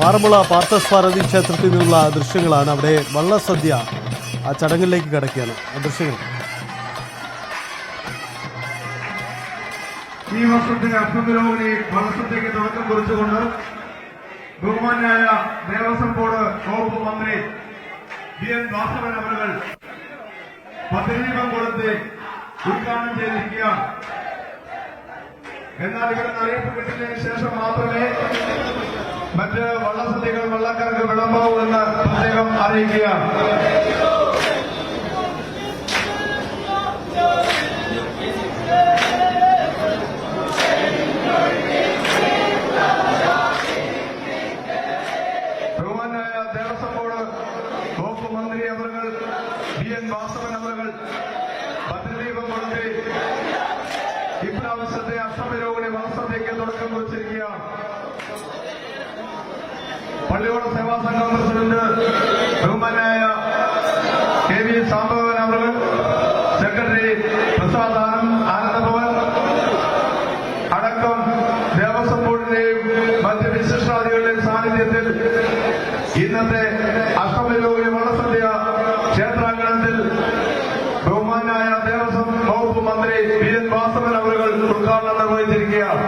ആറന്മുള പാർത്ഥസാരഥി ക്ഷേത്രത്തിൽ നിന്നുള്ള ദൃശ്യങ്ങളാണ്. അവിടെ വള്ളസദ്യ ആ ചടങ്ങിലേക്ക് കടക്കുകയാണ്. ആ ദൃശ്യങ്ങൾ ഈ വർഷത്തെ അഷ്ടമിരോഹിണി വള്ളസദ്യയ്ക്ക് തുടക്കം കുറിച്ചുകൊണ്ട് ബഹുമാന്യായ ദേവസ്വം ബോർഡ് വകുപ്പ് മന്ത്രി BN വാസവൻ അവர்கள் പദ്ധതിദീപം കൊടുത്ത് ഉദ്ഘാടനം ചെയ്തിരിക്കുകയാണ്. എന്നാൽ ഇവിടെ അറിയിപ്പ് കിട്ടിയതിനു ശേഷം മാത്രമേ മറ്റ് വള്ളസദ്യകൾ വള്ളക്കാർക്ക് വിളമ്പാവൂ എന്ന് പ്രത്യേകം അറിയിക്കുകയാണ്. ബഹുമാന്യായ ദേവസ്വം ബോർഡ് വകുപ്പ് മന്ത്രി അവർ BN വാസവൻ അവർ പദ്ധതിദീപം കൊടുത്ത് ഇപ്രാവശ്യത്തെ അഷ്ടമിരോഹിണി വള്ളസദ്യയ്ക്ക് തുടക്കം കുറിച്ചിരിക്കുകയാണ്. പള്ളിയോട സേവാ സംഘം പ്രസിഡന്റ് ബഹുമാനായ KV സാംബവൻ അവർ, സെക്രട്ടറി പ്രസാദ് ആനന്ദഭവൻ അടക്കം ദേവസ്വം ബോർഡിന്റെയും മറ്റ് വിശിഷ്ടാദികളുടെയും സാന്നിധ്യത്തിൽ ഇന്നത്തെ അഷ്ടമിരോഹിണി വള്ളസദ്യ ക്ഷേത്രാങ്കണത്തിൽ ബഹുമാനായ ദേവസ്വം വകുപ്പ് മന്ത്രി BN വാസവൻ അവർ ഉദ്ഘാടനം നിർവഹിച്ചിരിക്കുകയാണ്.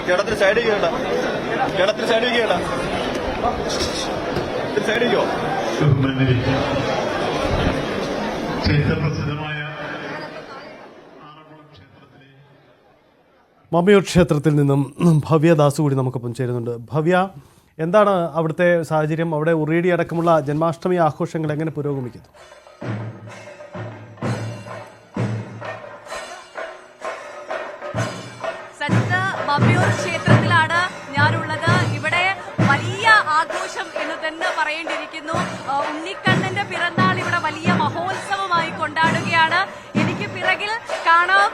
കേരളത്തിൽ സൈഡ് ചെയ്യണ്ട, കേരളത്തിൽ സൈഡ് ചെയ്യണ്ട, സൈഡ് ചെയ്യോ. ചരിത്രപ്രസിദ്ധമായ മമ്മിയൂർ ക്ഷേത്രത്തിൽ നിന്നും ഭവ്യദാസ് കൂടി നമുക്കൊപ്പം ചേരുന്നുണ്ട്. ഭവ്യ, എന്താണ് അവിടുത്തെ സാഹചര്യം? അവിടെ ഉറിയടി അടക്കമുള്ള ജന്മാഷ്ടമി ആഘോഷങ്ങൾ എങ്ങനെ പുരോഗമിക്കുന്നു? മമ്മിയൂർ ക്ഷേത്രത്തിലാണ് ഞാനുള്ളത്. ഇവിടെ വലിയ ആഘോഷം എന്ന് തന്നെ പറയേണ്ടിയിരിക്കുന്നു. ഉണ്ണിക്കണ്ണന്റെ പിറന്നാൾ ഇവിടെ വലിയ മഹോത്സവമായി കൊണ്ടാടുകയാണ്. എനിക്ക് പിറകിൽ കാണാം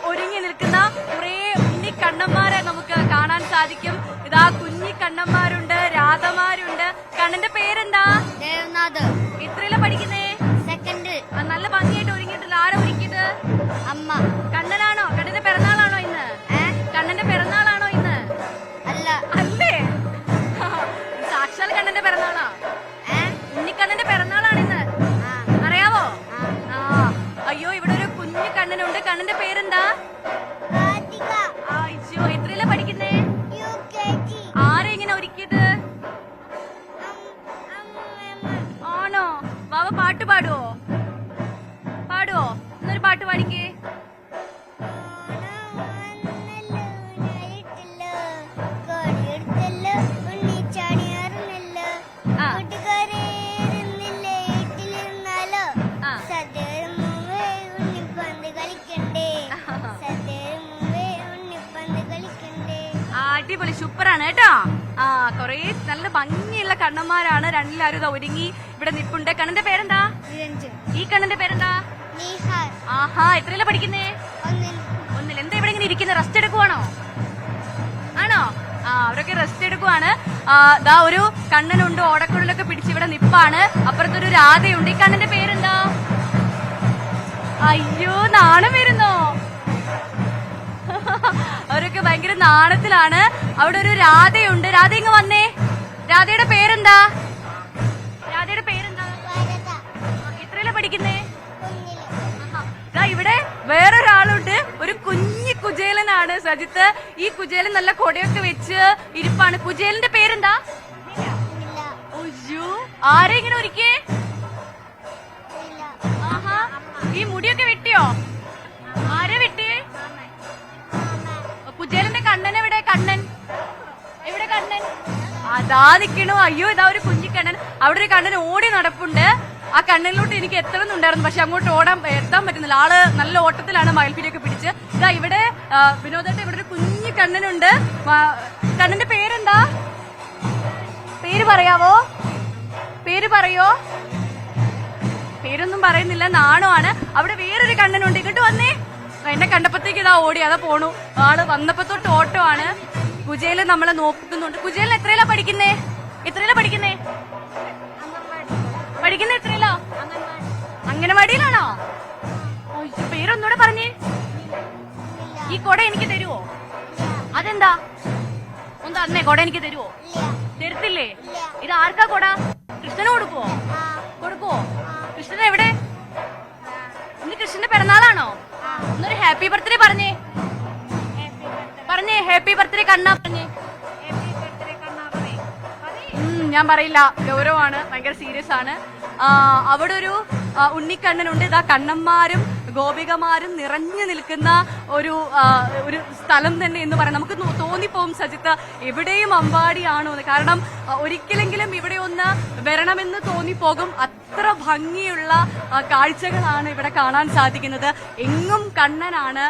ഒരുങ്ങി നിൽക്കുന്ന കുറേ ഉണ്ണിക്കണ്ണന്മാരെ നമുക്ക് കാണാൻ സാധിക്കും. ഇതാ കുഞ്ഞിക്കണ്ണന്മാരുണ്ട്, രാധമാരുണ്ട്. കണ്ണന്റെ പേരെന്താ? ദേവനാഥ്. എത്രയില പഠിക്കുന്നേ? സെക്കൻഡ്. നല്ല ഭംഗിയായിട്ട് ഒരുങ്ങിയിട്ടില്ല. ആരാ ഒരുക്കിയത്? അമ്മ. കണ്ണനാണോ? കണ്ണന്റെ പിറന്നാളാണോ ഇന്ന്? കണ്ണന്റെ പിറന്നാളാണോ ഇന്ന്? അല്ല. അല്ലേ? സാക്ഷാൽ കണ്ണന്റെ പിറന്നാളാ? ഉണ്ണിക്കണ്ണന്റെ പിറന്നാളാണ് ഇന്ന്. അറിയാവോ? അയ്യോ, ഇവിടെ ഒരു കുഞ്ഞു കണ്ണനുണ്ട്. കണ്ണന്റെ പേരെന്താ? അയ്യോ, എത്രയില പഠിക്കുന്നേ? ആരാ ഇങ്ങനെ ഒരുക്കിയത്? ആണോ? ബാബ പാട്ട് പാടുവോ? പാടുവോ? എന്നൊരു പാട്ട് പാടിക്കേ. അടിപൊളി, സൂപ്പറാണ് കേട്ടോ. കൊറേ നല്ല ഭംഗിയുള്ള കണ്ണന്മാരാണ്. രണ്ടിലാരും ഒരുങ്ങി ഇവിടെ നിപ്പുണ്ട്. കണ്ണന്റെ പേരെന്താ? ഈ കണ്ണന്റെ പേരെന്താ? ആഹാ, എത്രയില പഠിക്കുന്നേ? ഒന്നിൽ. എന്താ ഇവിടെ ഇങ്ങനെ ഇരിക്കുന്നത്? റെസ്റ്റ് എടുക്കുവാണോ? ആണോ? അവരൊക്കെ റെസ്റ്റ് എടുക്കുവാണ്. ദാ ഒരു കണ്ണനുണ്ട്, ഓടക്കുഴലൊക്കെ പിടിച്ച് ഇവിടെ നിപ്പാണ്. അപ്പുറത്തൊരു രാധയുണ്ട്. ഈ കണ്ണന്റെ പേരെന്താ? അയ്യോ, നാണം വരുന്നോ? അവരൊക്കെ ഭയങ്കര നാണത്തിലാണ്. അവിടെ ഒരു രാധയുണ്ട്. രാധ ഇങ്ങ് വന്നേ. രാധയുടെ പേരെന്താ? രാധയുടെ പേരെന്താ? എത്രയില പഠിക്കുന്നേ? ഇവിടെ വേറൊരാളുണ്ട്. ഒരു കുഞ്ഞി കുചേലനാണ് സജിത്ത്. ഈ കുചേലൻ നല്ല കൊടയൊക്കെ വെച്ച് ഇരിപ്പാണ്. കുചേലന്റെ പേരെന്താ? അയ്യോ, ആരെ ഇങ്ങനെ ഒരുക്കേ? ആഹാ, ഈ മുടിയൊക്കെ വെട്ടിയോ? ആരെ വെട്ടിയേ? കുചേലന്റെ കണ്ണൻ എവിടെ? കണ്ണൻ എവിടെ? കണ്ണൻ അതാ നിക്കണു. അയ്യോ, ഇതാ ഒരു കുഞ്ഞിക്കണ്ണൻ. അവിടെ ഒരു കണ്ണൻ ഓടി നടപ്പുണ്ട്. ആ കണ്ണനിലോട്ട് എനിക്ക് എത്തണമെന്നുണ്ടായിരുന്നു, പക്ഷെ അങ്ങോട്ട് എത്താൻ പറ്റുന്നില്ല. ആള് നല്ല ഓട്ടത്തിലാണ് മയിൽപ്പീലിയൊക്കെ പിടിച്ച്. ഇതാ ഇവിടെ വിനോദത്തെ ഇവിടെ ഒരു കുഞ്ഞു കണ്ണനുണ്ട്. കണ്ണന്റെ പേരെന്താ? പേര് പറയാവോ? പേര് പറയോ? പേരൊന്നും പറയുന്നില്ല, നാണമാണ്. അവിടെ വേറൊരു കണ്ണനുണ്ട്, ഇങ്ങോട്ട് വന്നേ. എന്നെ കണ്ടപ്പോഴത്തേക്ക് ഇതാ ഓടി, അതാ പോണു. ആള് വന്നപ്പോ തൊട്ട് ഓട്ടോ ആണ്. കുജേല് നമ്മളെ നോക്കുന്നുണ്ട്. കുജേലിന് എത്രയിലാ പഠിക്കുന്നേ? പഠിക്കുന്നേ എത്രയിലാ? അംഗനവാടിയിലാണോ? പേരൊന്നൂടെ പറഞ്ഞേ. ഈ കൊട എനിക്ക് തരുവോ? അതെന്താ? ഒന്ന് തന്നേ, കൊട എനിക്ക് തരുവോ? തരത്തില്ലേ? ഇത് ആർക്കാ കൊട? കൃഷ്ണന് കൊടുക്കുവോ? കൃഷ്ണൻ എവിടെ? ഇന്ന് കൃഷ്ണന്റെ പിറന്നാളാണോ? എന്നൊരു ഹാപ്പി ബർത്ത്ഡേ പറഞ്ഞേ. ഹാപ്പി ബർത്ത്ഡേ കണ്ണാ പറഞ്ഞേ. ഞാൻ പറയില്ല, ഗൗരവമാണ്, ഭയങ്കര സീരിയസ് ആണ്. അവിടെ ഒരു ഉണ്ണിക്കണ്ണനുണ്ട്. ഇതാ കണ്ണന്മാരും ഗോപികമാരും നിറഞ്ഞു നിൽക്കുന്ന ഒരു സ്ഥലം തന്നെ എന്ന് പറയാം. നമുക്ക് തോന്നിപ്പോവും സജിത്ത്, എവിടെയും അമ്പാടിയാണോ എന്ന്. കാരണം ഒരിക്കലെങ്കിലും ഇവിടെ ഒന്ന് വരണമെന്ന് തോന്നിപ്പോകും. അത്ര ഭംഗിയുള്ള കാഴ്ചകളാണ് ഇവിടെ കാണാൻ സാധിക്കുന്നത്. എങ്ങും കണ്ണനാണ്,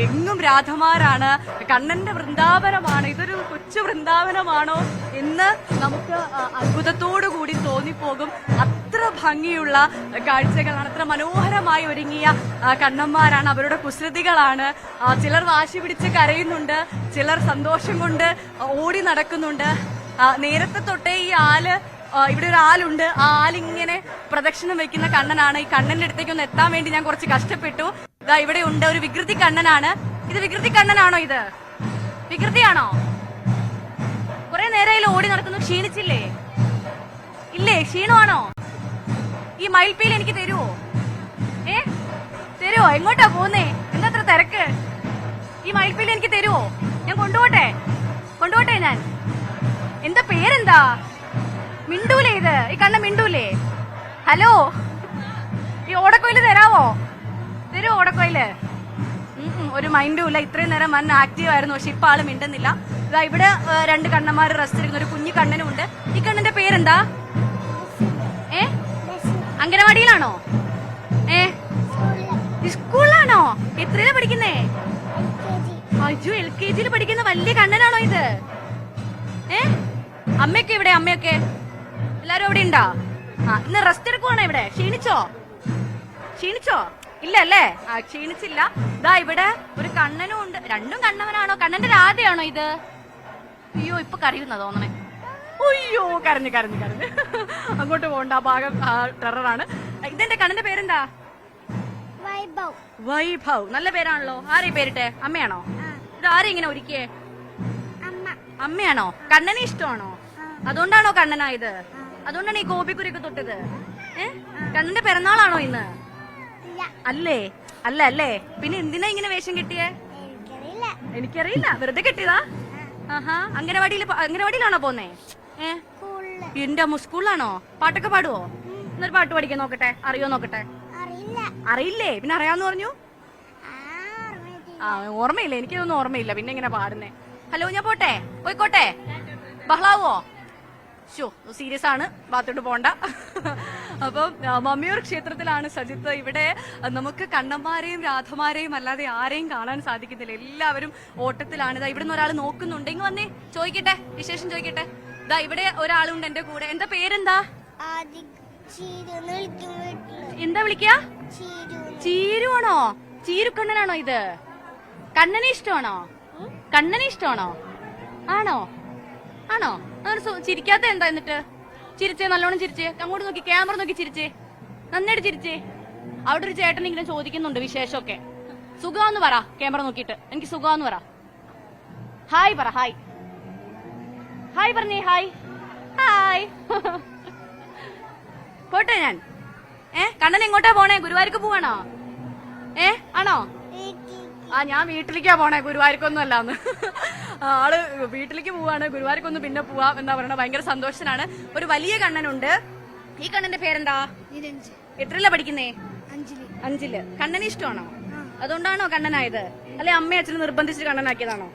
എങ്ങും രാധമാരാണ്, കണ്ണന്റെ വൃന്ദാവനമാണ്. ഇതൊരു കൊച്ചു വൃന്ദാവനമാണോ എന്ന് നമുക്ക് അത്ഭുതത്തോടു കൂടി തോന്നിപ്പോകും. അത്ര ഭംഗിയുള്ള കാഴ്ചകളാണ്, അത്ര മനോഹരമായി ഒരുങ്ങിയ കണ്ണന്മാരാണ്. അവരുടെ കുസൃതികളാണ്. ചിലർ വാശി പിടിച്ച് കരയുന്നുണ്ട്, ചിലർ സന്തോഷം കൊണ്ട് ഓടി നടക്കുന്നുണ്ട്. നേരത്തെ തൊട്ടേ ഈ ആല്, ഇവിടെ ഒരു ആലുണ്ട്, ആ ആലിങ്ങനെ പ്രദക്ഷിണം വെക്കുന്ന കണ്ണനാണ്. ഈ കണ്ണന്റെ അടുത്തേക്ക് ഒന്ന് എത്താൻ വേണ്ടി ഞാൻ കുറച്ച് കഷ്ടപ്പെട്ടു. ഇതാ ഇവിടെ ഉണ്ട് ഒരു വികൃതി കണ്ണനാണ്. ഇത് വികൃതി കണ്ണനാണോ? ഇത് വികൃതിയാണോ? കുറെ നേരം ഓടി നടക്കുന്നു. ക്ഷീണിച്ചില്ലേ? ഇല്ലേ? ക്ഷീണമാണോ? ഈ മയിൽപ്പീൽ എനിക്ക് തരുവോ? തരുവോ? എങ്ങോട്ടാ പോന്നേ? എന്താ അത്ര തിരക്ക്? ഈ മയിൽപ്പീൽ എനിക്ക് തരുവോ? ഞാൻ കൊണ്ടുപോട്ടെ ഞാൻ. എന്താ പേരെന്താ? മിണ്ടൂലേ ഇത്? ഈ കണ്ണ മിണ്ടൂലേ? ഹലോ, ഈ ഓടക്കോയില് തരുവോ? ഓടക്കോയില്? ഒരു മൈൻഡും ഇല്ല. ഇത്രയും നേരം മൻ ആക്റ്റീവ് ആയിരുന്നു, പക്ഷെ ഇപ്പൊ ആള് മിണ്ടുന്നില്ല. ഇതാ ഇവിടെ രണ്ട് കണ്ണന്മാര് റെസ്റ്റ് എടുക്കുന്ന ഒരു കുഞ്ഞു കണ്ണനും ഉണ്ട്. ഈ കണ്ണന്റെ പേരെന്താ? അംഗനവാടിയിലാണോ? സ്കൂളിലാണോ? എത്രയിലാ പഠിക്കുന്നേ? അയ്യോ, LKG പഠിക്കുന്ന വലിയ കണ്ണനാണോ ഇത്? അമ്മയൊക്കെ ഇവിടെ? അമ്മയൊക്കെ എല്ലാരും അവിടെ ഉണ്ടാ? ഇന്ന് റെസ്റ്റ് എടുക്കുവാണോ ഇവിടെ? ക്ഷീണിച്ചോ? ഇല്ല അല്ലേ? ക്ഷീണിച്ചില്ല. ഇതാ ഇവിടെ ഒരു കണ്ണനും ഉണ്ട്. രണ്ടും കണ്ണവനാണോ? കണ്ണന്റെ രാധയാണോ ഇത്? അയ്യോ, ഇപ്പൊ കരയുന്ന തോന്നണേ. അയ്യോ, കരഞ്ഞു. അങ്ങോട്ട് പോകണ്ട, ആ ഭാഗം ടെററാണ്. ഇതെന്റെ കണ്ണന്റെ പേരെന്താ? വൈഭവ്. നല്ല പേരാണല്ലോ. ആരെ പേരിട്ടെ? അമ്മയാണോ? ഇത് ആരെ ഇങ്ങനെ ഒരുക്കിയേ? അമ്മയാണോ? കണ്ണനെ ഇഷ്ടമാണോ? അതുകൊണ്ടാണോ കണ്ണനായത്? അതുകൊണ്ടാണ് ഈ ഗോപിക്കുരിയൊക്കെ തൊട്ടത്? കണ്ണന്റെ പിറന്നാളാണോ ഇന്ന്? അല്ലേ? പിന്നെ എന്തിനാ ഇങ്ങനെ വേഷം കെട്ടിയേ? എനിക്കറിയില്ല, വെറുതെ കെട്ടിയതാ. അംഗനവാടിയിലാണോ പോന്നേ? എന്റെ അമ്മ, സ്കൂളിലാണോ? പാട്ടൊക്കെ പാടുവോ? എന്നൊരു പാട്ട് പഠിക്കാൻ നോക്കട്ടെ. അറിയോ നോക്കട്ടെ. അറിയില്ലേ? പിന്നെ അറിയാന്ന് പറഞ്ഞു. ഓർമ്മയില്ല, എനിക്കിതൊന്നും ഓർമ്മയില്ല. പിന്നെ എങ്ങനെ പാടുന്നേ? ഹലോ, ഞാൻ പോയിക്കോട്ടെ? ബഹളാവോ? സീരിയസ് ആണ്, ബാത്തോട്ട് പോണ്ട. അപ്പം മമ്മിയൂർ ക്ഷേത്രത്തിലാണ് സജിത്ത്. ഇവിടെ നമുക്ക് കണ്ണന്മാരെയും രാധമാരെയും അല്ലാതെ ആരെയും കാണാൻ സാധിക്കുന്നില്ല. എല്ലാവരും ഓട്ടത്തിലാണ്. ഇതാ ഇവിടെ നിന്ന് ഒരാൾ നോക്കുന്നുണ്ട്. ഇങ്ങ് വന്നേ, ചോദിക്കട്ടെ, വിശേഷം ചോദിക്കട്ടെ. ഇതാ ഇവിടെ ഒരാളുണ്ട് എന്റെ കൂടെ. എന്താ പേരെന്താ? എന്താ വിളിക്കാ? ചീരുവാണോ? ചീരുക്കണ്ണനാണോ ഇത്? കണ്ണനെ ഇഷ്ടമാണോ? ആണോ? ചിരിക്കാത്ത എന്താ? എന്നിട്ട് ചിരിച്ചേ, നല്ലോണം ചിരിച്ചേ. അങ്ങോട്ട് നോക്കി, ക്യാമറ നോക്കി ചിരിച്ചേ, നന്നായിട്ട് ചിരിച്ചേ. അവിടെ ഒരു ചേട്ടൻ ഇങ്ങനെ ചോദിക്കുന്നുണ്ട് വിശേഷമൊക്കെ. സുഖാന്ന് പറ, ക്യാമറ നോക്കിയിട്ട്. എനിക്ക് സുഖാന്ന് പറ. ഹായ് പറ. ഹായ് പറഞ്ഞേ. ഹായ്. പോട്ടെ ഞാൻ. കണ്ണൻ എങ്ങോട്ടാ പോണേ? ഗുരുവായൂർക്ക് പോവാണോ? ആണോ? ഞാൻ വീട്ടിലേക്കാ പോണേ, ഗുരുവായൂർക്കൊന്നും അല്ലാന്ന്. ആള് വീട്ടിലേക്ക് പോവാണ്, ഗുരുവായൂർക്കൊന്നും പിന്നെ പോവാം എന്താ പറയണ. ഭയങ്കര സന്തോഷനാണ്. ഒരു വലിയ കണ്ണനുണ്ട്. ഈ കണ്ണന്റെ പേരെന്താ? എത്രയിലാ പഠിക്കുന്നേ? 5. കണ്ണനെ ഇഷ്ടമാണോ? അതുകൊണ്ടാണോ കണ്ണനായത്? അല്ലെ അമ്മയും അച്ഛനും നിർബന്ധിച്ച് കണ്ണനാക്കിയതാണോ?